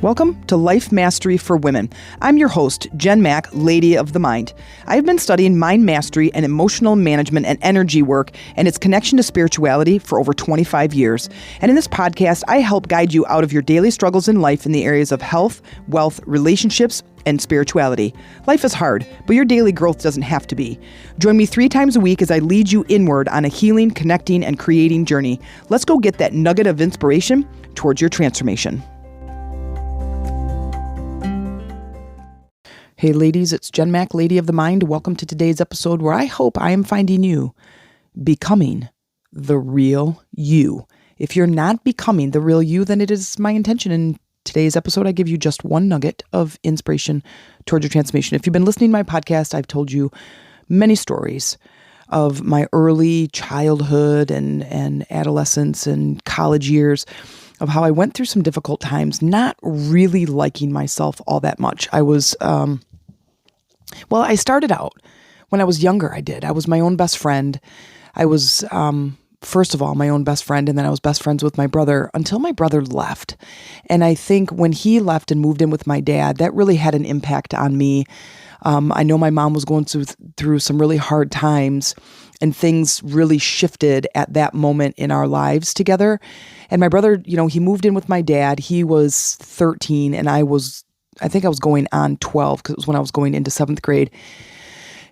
Welcome to Life Mastery for Women. I'm your host, Jen Mack, Lady of the Mind. I've been studying mind mastery and emotional management and energy work and its connection to spirituality for over 25 years. And in this podcast, I help guide you out of your daily struggles in life in the areas of health, wealth, relationships, and spirituality. Life is hard, but your daily growth doesn't have to be. Join me 3 times a week as I lead you inward on a healing, connecting, and creating journey. Let's go get that nugget of inspiration towards your transformation. Hey ladies, it's Jen Mack, Lady of the Mind. Welcome to today's episode where I hope I am finding you becoming the real you. If you're not becoming the real you, then it is my intention in today's episode, I give you just one nugget of inspiration towards your transformation. If you've been listening to my podcast, I've told you many stories of my early childhood and adolescence and college years, of how I went through some difficult times, not really liking myself all that much. I started out when I was younger. I was my own best friend. I was, first of all, my own best friend, and then I was best friends with my brother until my brother left. And I think when he left and moved in with my dad, that really had an impact on me. I know my mom was going through some really hard times, and things really shifted at that moment in our lives together. And my brother, he moved in with my dad. He was 13, and I think I was going on 12 because it was when I was going into 7th grade.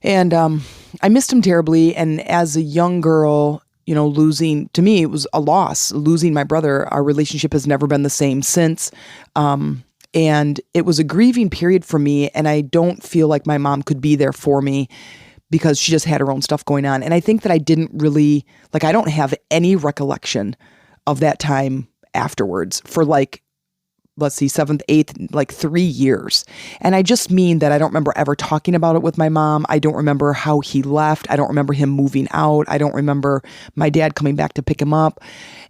And I missed him terribly. And as a young girl, losing, to me, it was a loss. Losing my brother, our relationship has never been the same since. And it was a grieving period for me. And I don't feel like my mom could be there for me because she just had her own stuff going on. And I think that I didn't really, I don't have any recollection of that time afterwards for 7th, 8th, 3 years. And I just mean that I don't remember ever talking about it with my mom. I don't remember how he left. I don't remember him moving out. I don't remember my dad coming back to pick him up.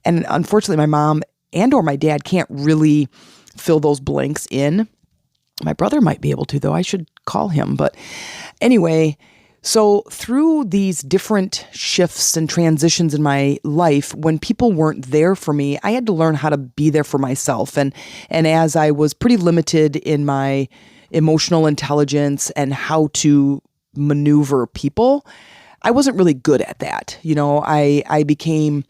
And unfortunately, my mom and or my dad can't really fill those blanks in. My brother might be able to, though. I should call him. But anyway, so through these different shifts and transitions in my life, when people weren't there for me, I had to learn how to be there for myself. And as I was pretty limited in my emotional intelligence and how to maneuver people, I wasn't really good at that. I became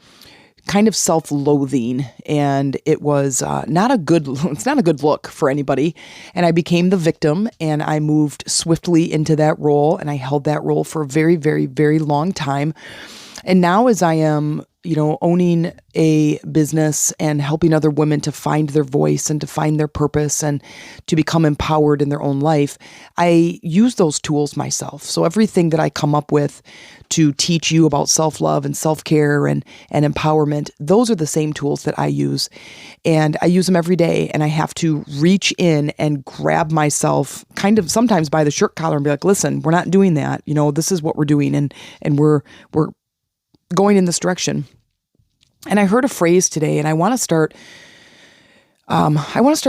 kind of self-loathing, and it was it's not a good look for anybody. And I became the victim, and I moved swiftly into that role, and I held that role for a very, very, very long time. And now as I am, owning a business and helping other women to find their voice and to find their purpose and to become empowered in their own life, I use those tools myself. So everything that I come up with to teach you about self-love and self-care and empowerment, those are the same tools that I use. And I use them every day, and I have to reach in and grab myself kind of sometimes by the shirt collar and be like, listen, we're not doing that. This is what we're doing, and we're going in this direction. And I heard a phrase today, and I want to start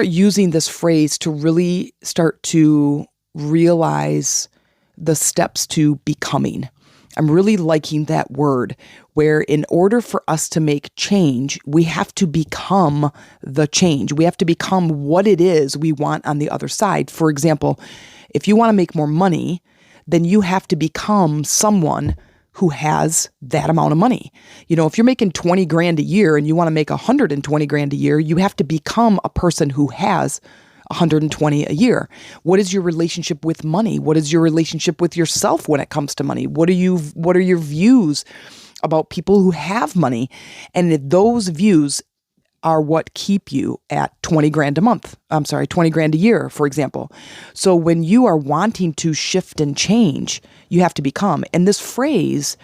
using this phrase to really start to realize the steps to becoming. I'm really liking that word, where in order for us to make change, we have to become the change. We have to become what it is we want on the other side. For example, if you want to make more money, then you have to become someone who has that amount of money. If you're making 20 grand a year and you want to make 120 grand a year, you have to become a person who has 120 a year. What is your relationship with money? What is your relationship with yourself when it comes to money? What are your views about people who have money? And if those views are what keep you at 20 grand a year, for example. So when you are wanting to shift and change, you have to become. And this phrase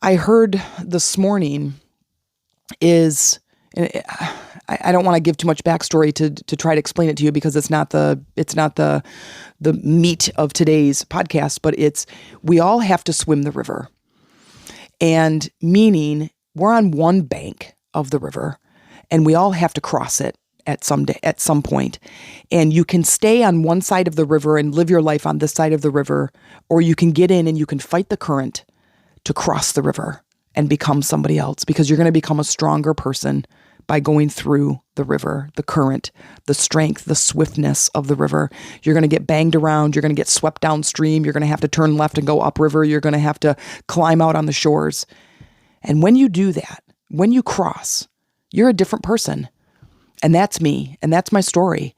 I heard this morning is, I don't want to give too much backstory to try to explain it to you because it's not the meat of today's podcast, but we all have to swim the river. And meaning we're on one bank of the river, and we all have to cross it at some point. And you can stay on one side of the river and live your life on this side of the river, or you can get in and you can fight the current to cross the river and become somebody else, because you're going to become a stronger person by going through the river, the current, the strength, the swiftness of the river. You're going to get banged around. You're going to get swept downstream. You're going to have to turn left and go upriver. You're going to have to climb out on the shores. And when you do that, when you cross, you're a different person. And that's me. And that's my story.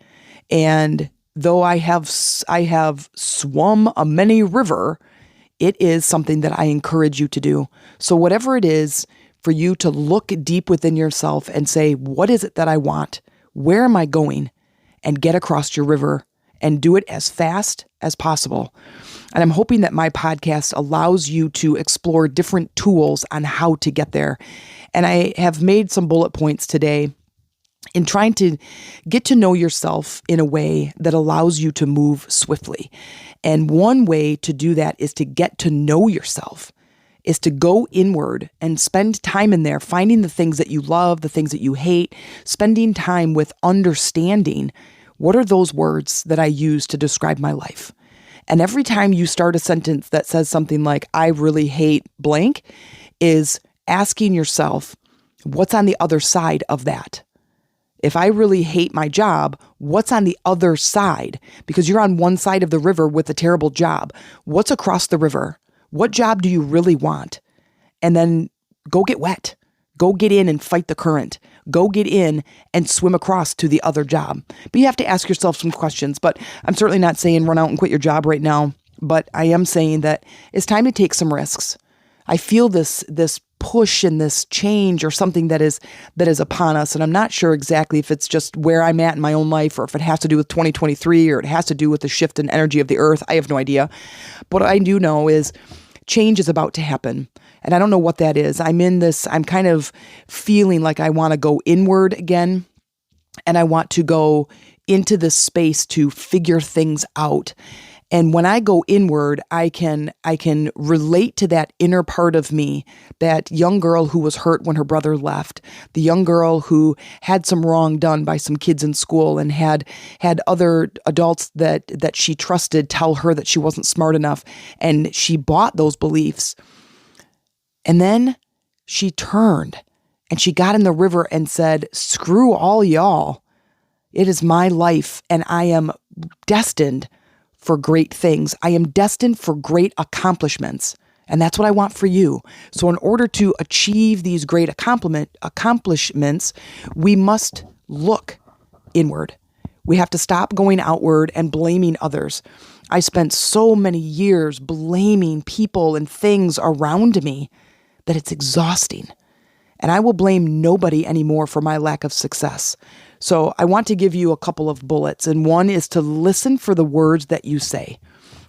And though I have swum a many river, it is something that I encourage you to do. So whatever it is, for you to look deep within yourself and say, what is it that I want? Where am I going? And get across your river and do it as fast as possible. And I'm hoping that my podcast allows you to explore different tools on how to get there. And I have made some bullet points today in trying to get to know yourself in a way that allows you to move swiftly. And one way to do that is to get to know yourself, is to go inward and spend time in there, finding the things that you love, the things that you hate, spending time with understanding what are those words that I use to describe my life. And every time you start a sentence that says something like, I really hate blank, is asking yourself, what's on the other side of that? If I really hate my job, what's on the other side? Because you're on one side of the river with a terrible job. What's across the river? What job do you really want? And then go get wet. Go get in and fight the current. Go get in and swim across to the other job. But you have to ask yourself some questions. But I'm certainly not saying run out and quit your job right now. But I am saying that it's time to take some risks. I feel this push and this change or something that is upon us. And I'm not sure exactly if it's just where I'm at in my own life or if it has to do with 2023 or it has to do with the shift in energy of the earth. I have no idea. But what I do know is change is about to happen. And I don't know what that is. I'm kind of feeling like I want to go inward again. And I want to go into this space to figure things out. And when I go inward, I can relate to that inner part of me, that young girl who was hurt when her brother left, the young girl who had some wrong done by some kids in school and had other adults that she trusted tell her that she wasn't smart enough, and she bought those beliefs. And then she turned and she got in the river and said, screw all y'all. It is my life and I am destined for great things. I am destined for great accomplishments. And that's what I want for you. So in order to achieve these great accomplishments, we must look inward. We have to stop going outward and blaming others. I spent so many years blaming people and things around me that it's exhausting. And I will blame nobody anymore for my lack of success. So I want to give you a couple of bullets. And one is to listen for the words that you say.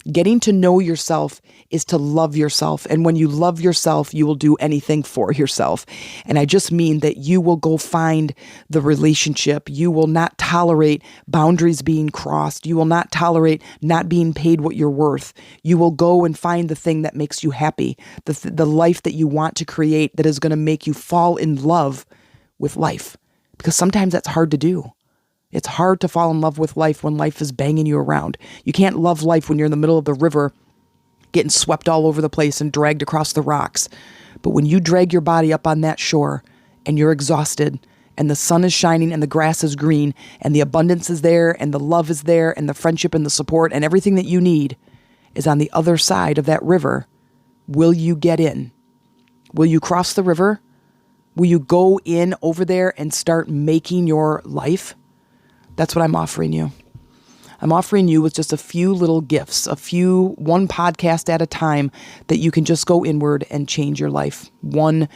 Getting to know yourself is to love yourself. And when you love yourself, you will do anything for yourself. And I just mean that you will go find the relationship. You will not tolerate boundaries being crossed. You will not tolerate not being paid what you're worth. You will go and find the thing that makes you happy, the life that you want to create that is going to make you fall in love with life. Because sometimes that's hard to do. It's hard to fall in love with life when life is banging you around. You can't love life when you're in the middle of the river, getting swept all over the place and dragged across the rocks. But when you drag your body up on that shore and you're exhausted and the sun is shining and the grass is green and the abundance is there and the love is there and the friendship and the support and everything that you need is on the other side of that river, will you get in? Will you cross the river? Will you go in over there and start making your life? That's what I'm offering you. I'm offering you with just a few little gifts, one podcast at a time that you can just go inward and change your life. One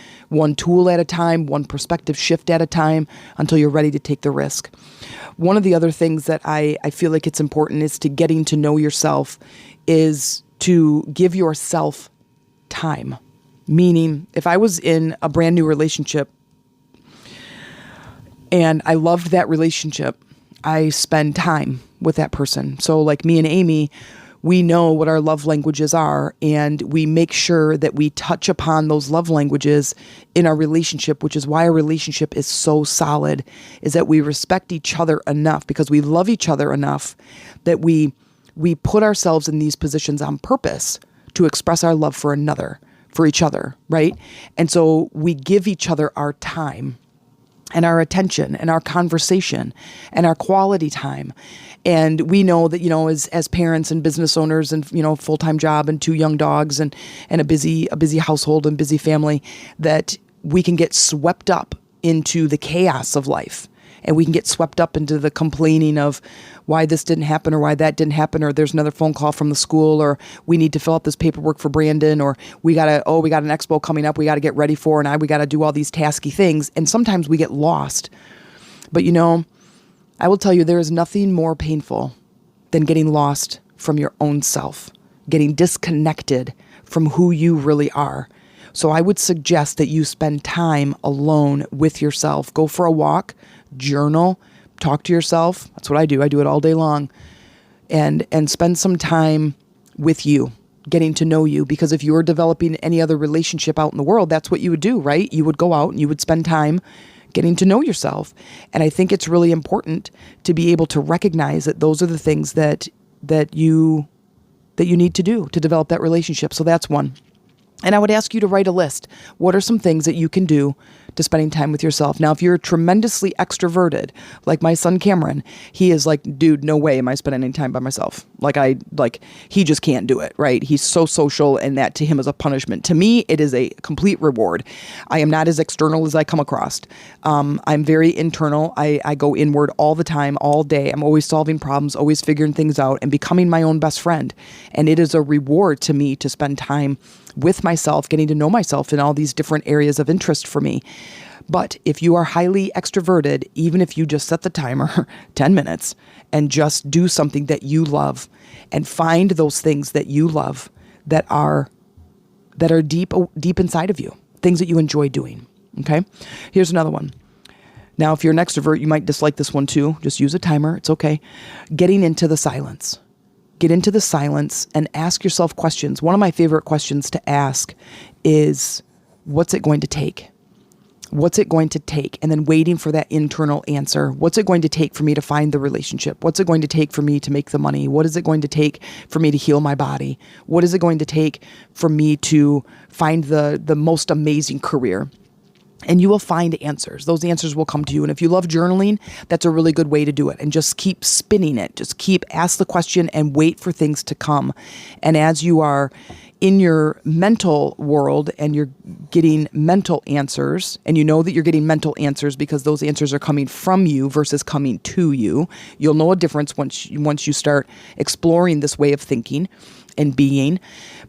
tool at a time, one perspective shift at a time until you're ready to take the risk. One of the other things that I feel like it's important is to getting to know yourself is to give yourself time. Meaning, if I was in a brand new relationship and I loved that relationship, I spend time with that person. So like me and Amy, we know what our love languages are, and we make sure that we touch upon those love languages in our relationship, which is why our relationship is so solid, is that we respect each other enough because we love each other enough that we put ourselves in these positions on purpose to express our love for each other, right? And so we give each other our time. and our attention and our conversation and our quality time. And we know that, as parents and business owners and, full-time job and 2 young dogs and a busy household and busy family, that we can get swept up into the chaos of life. And we can get swept up into the complaining of why this didn't happen or why that didn't happen, or there's another phone call from the school, or we need to fill out this paperwork for Brandon, or we got an expo coming up we got to get ready for, and we got to do all these tasky things. And sometimes we get lost. But I will tell you, there is nothing more painful than getting lost from your own self, getting disconnected from who you really are. So I would suggest that you spend time alone with yourself. Go for a walk, journal, talk to yourself. That's what I do. I do it all day long. And spend some time with you, getting to know you. Because if you were developing any other relationship out in the world, that's what you would do, right? You would go out and you would spend time getting to know yourself. And I think it's really important to be able to recognize that those are the things that you need to do to develop that relationship. So that's one. And I would ask you to write a list. What are some things that you can do to spending time with yourself? Now, if you're tremendously extroverted, like my son Cameron, he is like, dude, no way am I spending any time by myself. He just can't do it, right? He's so social, and that to him is a punishment. To me, it is a complete reward. I am not as external as I come across. I'm very internal. I go inward all the time, all day. I'm always solving problems, always figuring things out, and becoming my own best friend. And it is a reward to me to spend time with myself, getting to know myself in all these different areas of interest for me. But if you are highly extroverted, even if you just set the timer 10 minutes and just do something that you love, and find those things that you love that are deep inside of you, things that you enjoy doing. Okay? Here's another one. Now, if you're an extrovert, you might dislike this one too. Just use a timer. It's okay. Getting into the silence. Get into the silence and ask yourself questions. One of my favorite questions to ask is, what's it going to take? What's it going to take? And then waiting for that internal answer. What's it going to take for me to find the relationship? What's it going to take for me to make the money? What is it going to take for me to heal my body? What is it going to take for me to find the most amazing career? And you will find answers. Those answers will come to you. And if you love journaling, that's a really good way to do it. And just keep spinning it. Just ask the question and wait for things to come. And as you are in your mental world and you're getting mental answers, and you know that you're getting mental answers because those answers are coming from you versus coming to you, you'll know a difference once you start exploring this way of thinking and being.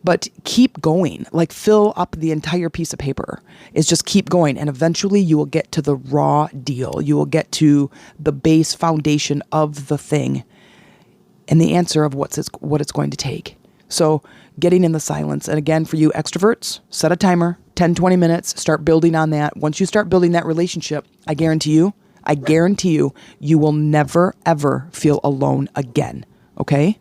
But keep going. Fill up the entire piece of paper. It's just keep going. And eventually you will get to the raw deal. You will get to the base foundation of the thing and the answer of what it's going to take. So getting in the silence. And again, for you extroverts, set a timer, 10, 20 minutes, start building on that. Once you start building that relationship, I guarantee you, you will never, ever feel alone again. Okay?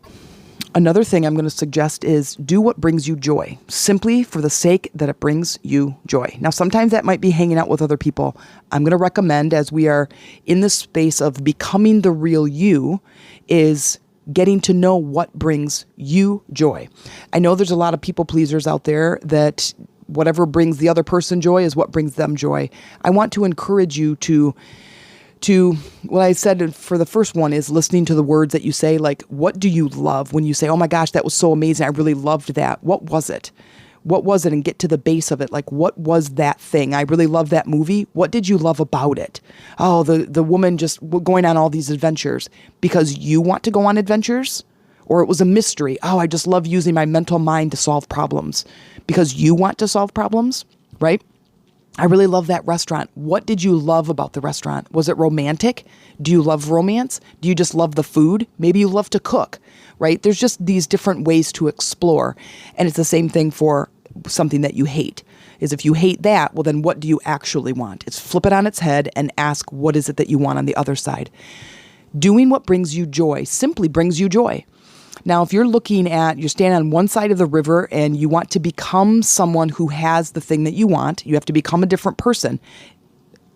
Another thing I'm going to suggest is do what brings you joy, simply for the sake that it brings you joy. Now, sometimes that might be hanging out with other people. I'm going to recommend, as we are in this space of becoming the real you, is getting to know what brings you joy. I know there's a lot of people pleasers out there that whatever brings the other person joy is what brings them joy. I want to encourage you to what I said for the first one is listening to the words that you say, what do you love when you say, oh my gosh, that was so amazing. I really loved that. What was it? What was it? And get to the base of it. What was that thing? I really loved that movie. What did you love about it? Oh, the woman just going on all these adventures because you want to go on adventures? Or it was a mystery. Oh, I just love using my mental mind to solve problems because you want to solve problems, right? I really love that restaurant. What did you love about the restaurant? Was it romantic? Do you love romance? Do you just love the food? Maybe you love to cook, right? There's just these different ways to explore. And it's the same thing for something that you hate. Is if you hate that, well, then what do you actually want? It's flip it on its head and ask, what is it that you want on the other side? Doing what brings you joy simply brings you joy. Now, if you're standing on one side of the river and you want to become someone who has the thing that you want, you have to become a different person.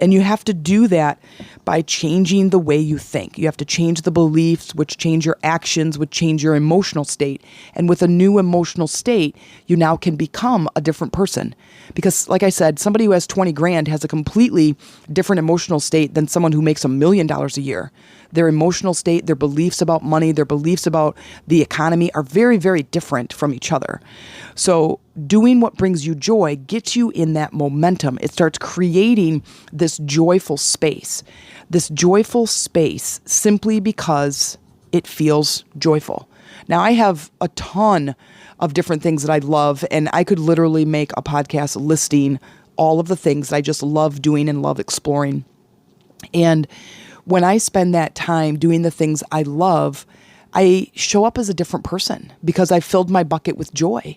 And you have to do that by changing the way you think. You have to change the beliefs, which change your actions, which change your emotional state. And with a new emotional state, you now can become a different person. Because like I said, somebody who has 20 grand has a completely different emotional state than someone who makes $1 million a year. Their emotional state, their beliefs about money, their beliefs about the economy are very, very different from each other. So doing what brings you joy gets you in that momentum. It starts creating this joyful space simply because it feels joyful. Now, I have a ton of different things that I love, and I could literally make a podcast listing all of the things that I just love doing and love exploring. And when I spend that time doing the things I love, I show up as a different person because I filled my bucket with joy.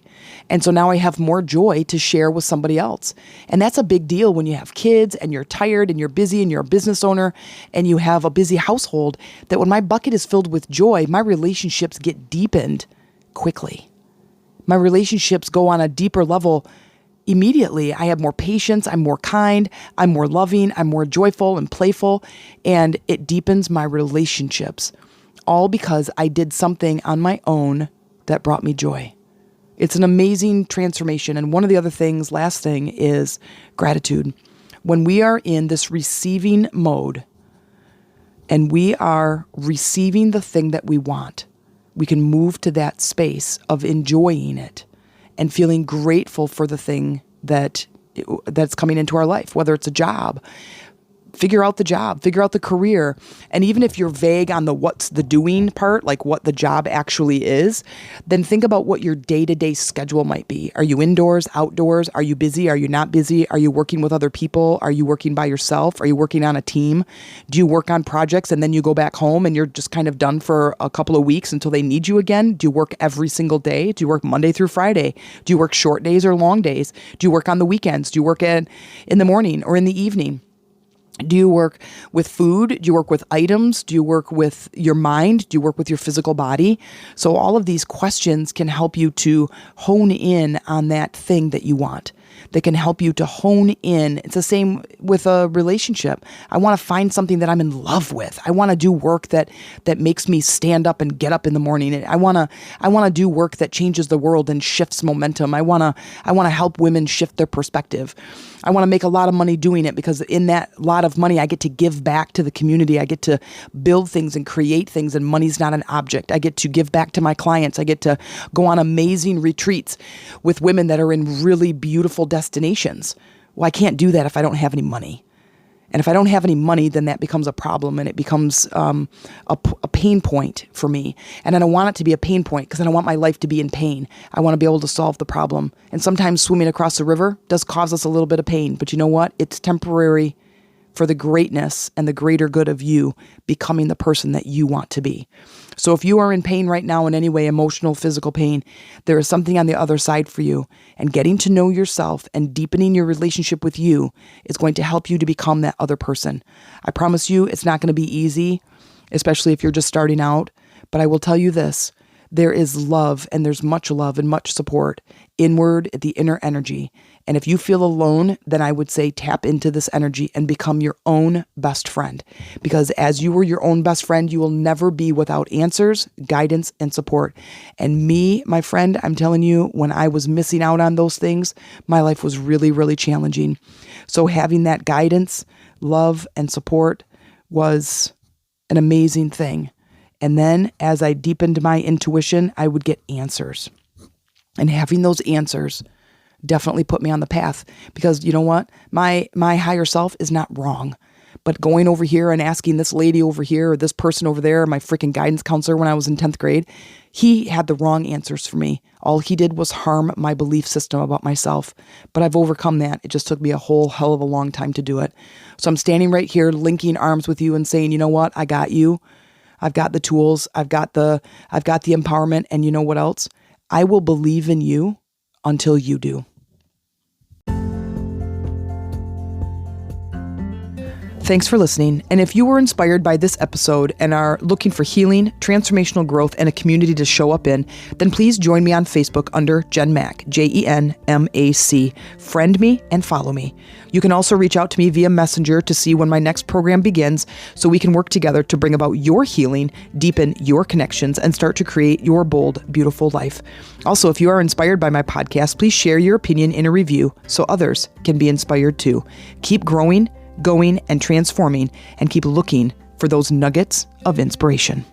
And so now I have more joy to share with somebody else. And that's a big deal when you have kids and you're tired and you're busy and you're a business owner and you have a busy household, that when my bucket is filled with joy, my relationships get deepened quickly. My relationships go on a deeper level immediately. I have more patience, I'm more kind, I'm more loving, I'm more joyful and playful, and it deepens my relationships. All because I did something on my own that brought me joy. It's an amazing transformation. And one of the other things, last thing, is gratitude. When we are in this receiving mode and we are receiving the thing that we want, we can move to that space of enjoying it and feeling grateful for the thing that's coming into our life, whether it's a job. Figure out the job, figure out the career. And even if you're vague on the what's the doing part, like what the job actually is, then think about what your day-to-day schedule might be. Are you indoors, outdoors? Are you busy? Are you not busy? Are you working with other people? Are you working by yourself? Are you working on a team? Do you work on projects and then you go back home and you're just kind of done for a couple of weeks until they need you again? Do you work every single day? Do you work Monday through Friday? Do you work short days or long days? Do you work on the weekends? Do you work in the morning or in the evening? Do you work with food? Do you work with items? Do you work with your mind? Do you work with your physical body? So all of these questions can help you to hone in on that thing that you want. That can help you to hone in. It's the same with a relationship. I want to find something that I'm in love with. I want to do work that makes me stand up and get up in the morning. I want to do work that changes the world and shifts momentum. I want to help women shift their perspective. I want to make a lot of money doing it because in that lot of money, I get to give back to the community. I get to build things and create things, and money's not an object. I get to give back to my clients. I get to go on amazing retreats with women that are in really beautiful destinations. Well, I can't do that if I don't have any money. And if I don't have any money, then that becomes a problem and it becomes a pain point for me. And I don't want it to be a pain point because I don't want my life to be in pain. I want to be able to solve the problem. And sometimes swimming across the river does cause us a little bit of pain. But you know what? It's temporary for the greatness and the greater good of you becoming the person that you want to be. So if you are in pain right now in any way, emotional, physical pain, there is something on the other side for you. And getting to know yourself and deepening your relationship with you is going to help you to become that other person. I promise you it's not going to be easy, especially if you're just starting out. But I will tell you this, there is love and there's much love and much support inward, the inner energy. And if you feel alone, then I would say tap into this energy and become your own best friend. Because as you were your own best friend, you will never be without answers, guidance, and support. And me, my friend, I'm telling you, when I was missing out on those things, my life was really, really challenging. So having that guidance, love, and support was an amazing thing. And then as I deepened my intuition, I would get answers. And having those answers definitely put me on the path, because you know what? My higher self is not wrong. But going over here and asking this lady over here or this person over there, my freaking guidance counselor when I was in 10th grade, he had the wrong answers for me. All he did was harm my belief system about myself. But I've overcome that. It just took me a whole hell of a long time to do it. So I'm standing right here linking arms with you and saying, you know what? I got you. I've got the tools. I've got the empowerment. And you know what else? I will believe in you until you do. Thanks for listening. And if you were inspired by this episode and are looking for healing, transformational growth, and a community to show up in, then please join me on Facebook under Jen Mac, JenMac. Friend me and follow me. You can also reach out to me via Messenger to see when my next program begins so we can work together to bring about your healing, deepen your connections, and start to create your bold, beautiful life. Also, if you are inspired by my podcast, please share your opinion in a review so others can be inspired too. Keep growing, going, and transforming, and keep looking for those nuggets of inspiration.